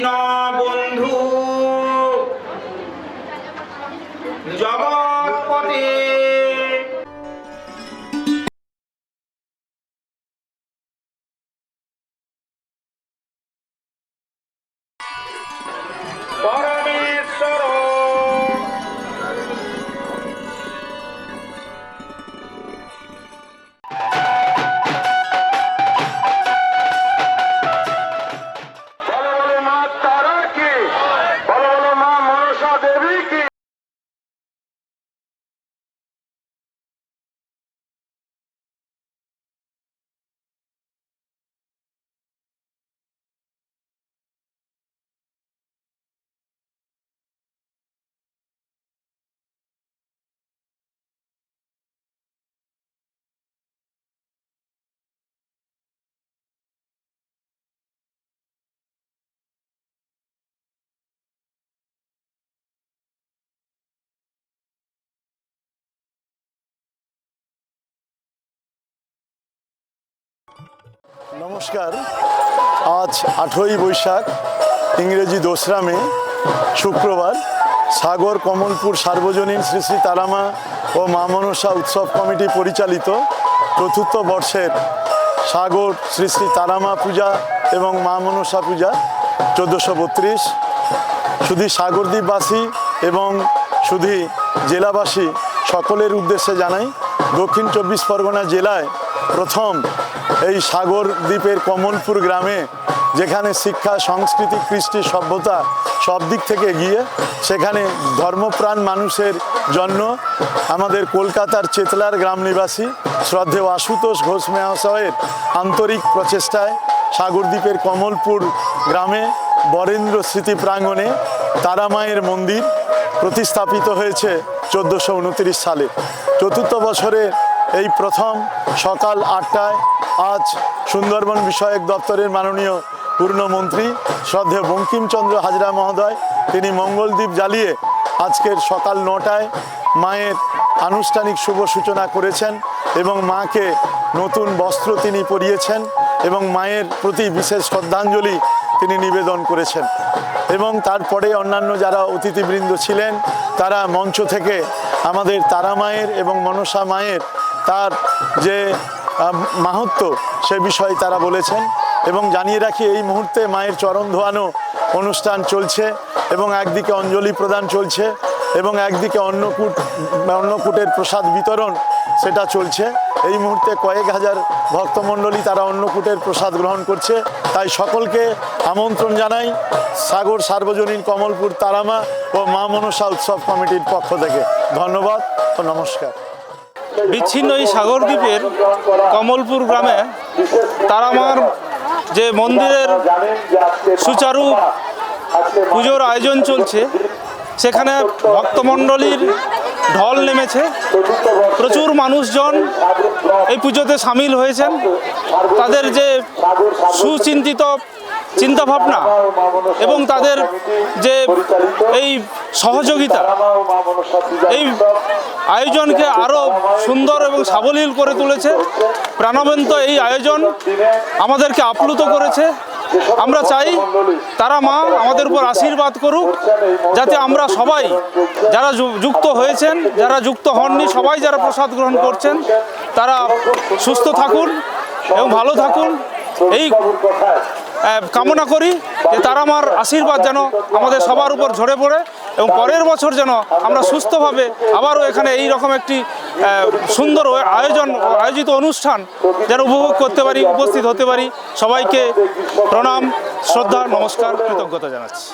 বন্ধু জগৎপতি পরমেশ্বর নমস্কার। আজ 8ই বৈশাখ ইংরেজি 2রা মে শুক্রবার সাগর কমলপুর সার্বজনীন শ্রী শ্রী তারামা ও মা মনসা উৎসব কমিটি পরিচালিত চতুর্থ বর্ষের সাগর শ্রী শ্রী তারামা পূজা এবং মা মনসা পূজা 1432 শুধু সাগরদ্বীপবাসী এবং শুধু জেলাবাসী সকলের উদ্দেশ্যে জানাই, দক্ষিণ 24 পরগনা জেলায় প্রথম এই সাগর দ্বীপের কমলপুর গ্রামে, যেখানে শিক্ষা, সংস্কৃতি, কৃষ্টি, সভ্যতা সব দিক থেকে এগিয়ে, সেখানে ধর্মপ্রাণ মানুষের জন্য আমাদের কলকাতার চেতলার গ্রাম নিবাসী শ্রদ্ধেয় আশুতোষ ঘোষ মহাশয়ের আন্তরিক প্রচেষ্টায় সাগরদ্বীপের কমলপুর গ্রামে বরেন্দ্র স্মৃতি প্রাঙ্গণে তারামায়ের মন্দির প্রতিস্থাপিত হয়েছে 1429 সালে। চতুর্থ বছরে এই প্রথম সকাল 8টায় আজ সুন্দরবন বিষয়ক দপ্তরের মাননীয় পূর্ণমন্ত্রী শ্রদ্ধেয় বঙ্কিমচন্দ্র হাজরা মহোদয় তিনি মঙ্গলদ্বীপ জ্বালিয়ে আজকের সকাল 9টায় মায়ের আনুষ্ঠানিক শুভ সূচনা করেছেন এবং মাকে নতুন বস্ত্র তিনি পরিয়েছেন এবং মায়ের প্রতি বিশেষ শ্রদ্ধাঞ্জলি তিনি নিবেদন করেছেন। এবং তারপরে অন্যান্য যারা অতিথিবৃন্দ ছিলেন তারা মঞ্চ থেকে আমাদের তারা মায়ের এবং মনসা মায়ের তার যে মাহাত্ম্য সে বিষয়ে তারা বলেছেন। এবং জানিয়ে রাখি, এই মুহূর্তে মায়ের চরণ ধোয়ানো অনুষ্ঠান চলছে এবং একদিকে অঞ্জলি প্রদান চলছে এবং একদিকে অন্নকূটের প্রসাদ বিতরণ সেটা চলছে। এই মুহূর্তে কয়েক হাজার ভক্তমণ্ডলী তারা অন্নকূটের প্রসাদ গ্রহণ করছে। তাই সকলকে আমন্ত্রণ জানাই সাগর সার্বজনীন কমলপুর তারামা ও মা মনসা উৎসব কমিটির পক্ষ থেকে। ধন্যবাদ ও নমস্কার। বিচ্ছিন্ন এই সাগরদ্বীপের কমলপুর গ্রামে তারামার যে মন্দিরের সুচারু পুজোর আয়োজন চলছে, সেখানে ভক্তমণ্ডলীর ঢল নেমেছে। প্রচুর মানুষজন এই পুজোতে সামিল হয়েছেন। তাদের যে সুচিন্তিত চিন্তাভাবনা এবং তাদের যে এই সহযোগিতা এই আয়োজনকে আরও সুন্দর এবং সাবলীল করে তুলেছে। প্রাণবন্ত এই আয়োজন আমাদেরকে আপ্লুত করেছে। আমরা চাই তারা মা আমাদের উপর আশীর্বাদ করুক, যাতে আমরা সবাই যারা যুক্ত হয়েছেন, যারা যুক্ত হননি, সবাই যারা প্রসাদ গ্রহণ করছেন তারা সুস্থ থাকুন এবং ভালো থাকুন। এই কামনা করি যে তারা মার আশীর্বাদ যেন আমাদের সবার উপর ঝরে পড়ে এবং পরের বছর যেন আমরা সুস্থভাবে আবারও এখানে এই রকম একটি সুন্দর আয়োজিত অনুষ্ঠান যেন উপভোগ করতে পারি, উপস্থিত হতে পারি। সবাইকে প্রণাম, শ্রদ্ধা, নমস্কার, কৃতজ্ঞতা জানাচ্ছি।